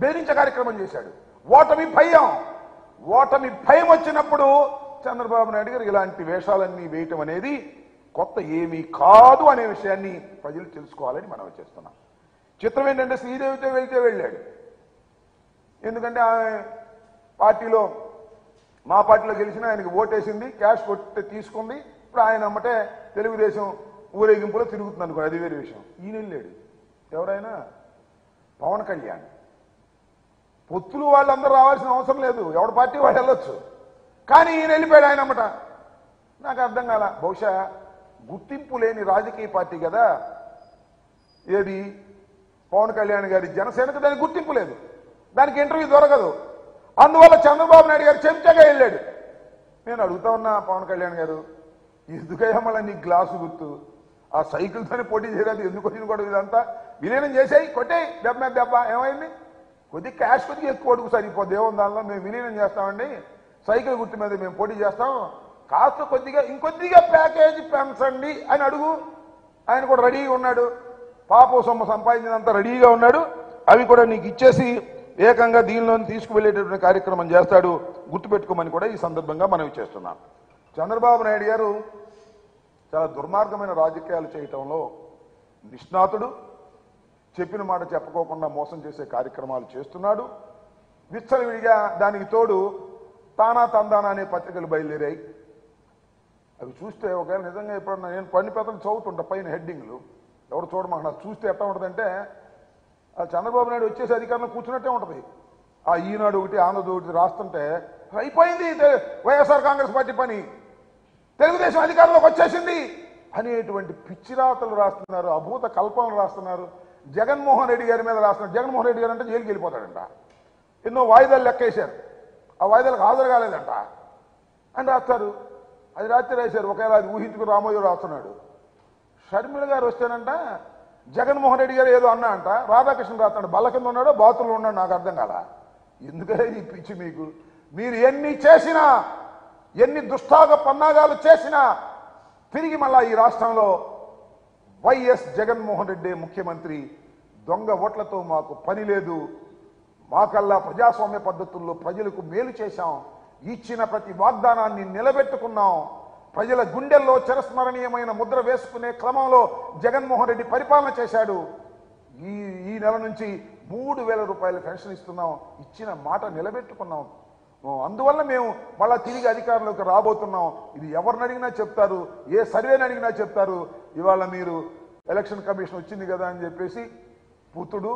బెదిరించే కార్యక్రమం చేశాడు. ఓటమి భయం వచ్చినప్పుడు చంద్రబాబు నాయుడు గారు ఇలాంటి వేషాలన్నీ వేయటం అనేది కొత్త ఏమీ కాదు అనే విషయాన్ని ప్రజలు తెలుసుకోవాలని మనం చేస్తున్నాం. చిత్రం ఏంటంటే శ్రీదేవితో వెళ్ళాడు. ఎందుకంటే ఆమె పార్టీలో మా పార్టీలో గెలిచిన ఆయనకి ఓటేసింది, క్యాష్ కొట్టి తీసుకుంది. ఇప్పుడు ఆయన అమ్మటే తెలుగుదేశం ఊరేగింపులో తిరుగుతుంది అనుకో, అది వేరే విషయం. ఈయన వెళ్ళాడు. ఎవరైనా పవన్ కళ్యాణ్ పొత్తులు వాళ్ళందరూ రావాల్సిన అవసరం లేదు, ఎవరి పార్టీ వాళ్ళు వెళ్ళొచ్చు. కానీ ఈయన వెళ్ళిపోయాడు ఆయన అమ్మట. నాకు అర్థం కాల. బహుశా గుర్తింపు లేని రాజకీయ పార్టీ కదా ఏది పవన్ కళ్యాణ్ గారి జనసేనకు, దానికి గుర్తింపు లేదు, దానికి ఇంటర్వ్యూ దొరకదు. అందువల్ల చంద్రబాబు నాయుడు గారు చెంచగా వెళ్ళాడు. నేను అడుగుతా ఉన్నా, పవన్ కళ్యాణ్ గారు ఎందుకయ్యా మళ్ళీ నీ గ్లాసు గుర్తు ఆ సైకిల్తోనే పోటీ చేయలేదు, ఎందుకు వచ్చిన కూడా ఇదంతా విలీనం చేసాయి, కొట్టాయి దెబ్బ ఏమైంది? కొద్ది క్యాష్ కొద్దిగా ఎక్కువ అడుగు సరిపోద్ది, ఏముంది దానిలో, మేము విలీనం చేస్తామండి, సైకిల్ గుర్తు మీద మేము పోటీ చేస్తాం, కాస్త కొద్దిగా ఇంకొద్దిగా ప్యాకేజీ పెంచండి అని అడుగు. ఆయన కూడా రెడీగా ఉన్నాడు, పాప సొమ్ము సంపాదించినంత రెడీగా ఉన్నాడు. అవి కూడా నీకు ఇచ్చేసి ఏకంగా దీనిలో తీసుకువెళ్ళేటటువంటి కార్యక్రమం చేస్తాడు, గుర్తుపెట్టుకోమని కూడా ఈ సందర్భంగా మనవి చేస్తున్నాం. చంద్రబాబు నాయుడు గారు చాలా దుర్మార్గమైన రాజకీయాలు చేయటంలో నిష్ణాతుడు. చెప్పిన మాట చెప్పుకోకుండా మోసం చేసే కార్యక్రమాలు చేస్తున్నాడు. విచ్చలవిడిగా దానికి తోడు తానా తందానా అనే పత్రికలు బయలుదేరాయి. అవి చూస్తే ఒకవేళ నిజంగా ఎప్పుడన్నా నేను కొన్ని పెద్దలు చదువుతుంటా పైన హెడ్డింగ్లు, ఎవరు చూడమాక నాకు చూస్తే ఎట్లా ఉంటుందంటే చంద్రబాబు నాయుడు వచ్చేసి అధికారంలో కూర్చున్నట్టే ఉంటుంది. ఆ ఈనాడు ఒకటి ఆంధ్రజ్యోతి ఒకటి రాస్తుంటే అయిపోయింది వైఎస్ఆర్ కాంగ్రెస్ పార్టీ పని, తెలుగుదేశం అధికారంలోకి వచ్చేసింది అనేటువంటి పిచ్చిరాతలు రాస్తున్నారు, అభూత కల్పనలు రాస్తున్నారు. జగన్మోహన్ రెడ్డి గారి మీద రాస్తున్నారు. జగన్మోహన్ రెడ్డి గారు అంటే జైలుకి వెళ్ళిపోతాడంట, ఎన్నో వాయిదాలు లెక్కేశారు, ఆ వాయిదాలకు హాజరు కాలేదంట అని రాస్తారు. అది రాత్రి రాశారు. ఒకవేళ అది ఊహించుకుని రామోజీ రాస్తున్నాడు. షర్మిల గారు వస్తేనంట జగన్మోహన్ రెడ్డి గారు ఏదో అన్నా అంట, రాధాకృష్ణ రాస్తాడు, బల్ల కింద ఉన్నాడో బాతుల్లో ఉన్నాడు, నాకు అర్థం కాల. ఎందుకంటే ఈ పిచ్చి మీకు, మీరు ఎన్ని చేసినా ఎన్ని దుష్టాగ పన్నాగాలు చేసినా తిరిగి మళ్ళా ఈ రాష్ట్రంలో వైఎస్ జగన్మోహన్ రెడ్డి ముఖ్యమంత్రి. దొంగ ఓట్లతో మాకు పని లేదు, మాకల్లా ప్రజాస్వామ్య పద్ధతుల్లో ప్రజలకు మేలు చేశాం, ఇచ్చిన ప్రతి వాగ్దానాన్ని నిలబెట్టుకున్నాం, ప్రజల గుండెల్లో చిరస్మరణీయమైన ముద్ర వేసుకునే క్రమంలో జగన్మోహన్ రెడ్డి పరిపాలన చేశాడు. ఈ నెల నుంచి 3,000 రూపాయల పెన్షన్ ఇస్తున్నాం, ఇచ్చిన మాట నిలబెట్టుకున్నాం. అందువల్ల మేము మళ్ళా తిరిగి అధికారంలోకి రాబోతున్నాం. ఇది ఎవరిని అడిగినా చెప్తారు, ఏ సర్వేని అడిగినా చెప్తారు. ఇవాళ మీరు ఎలక్షన్ కమిషన్ వచ్చింది కదా అని చెప్పేసి పుత్రుడు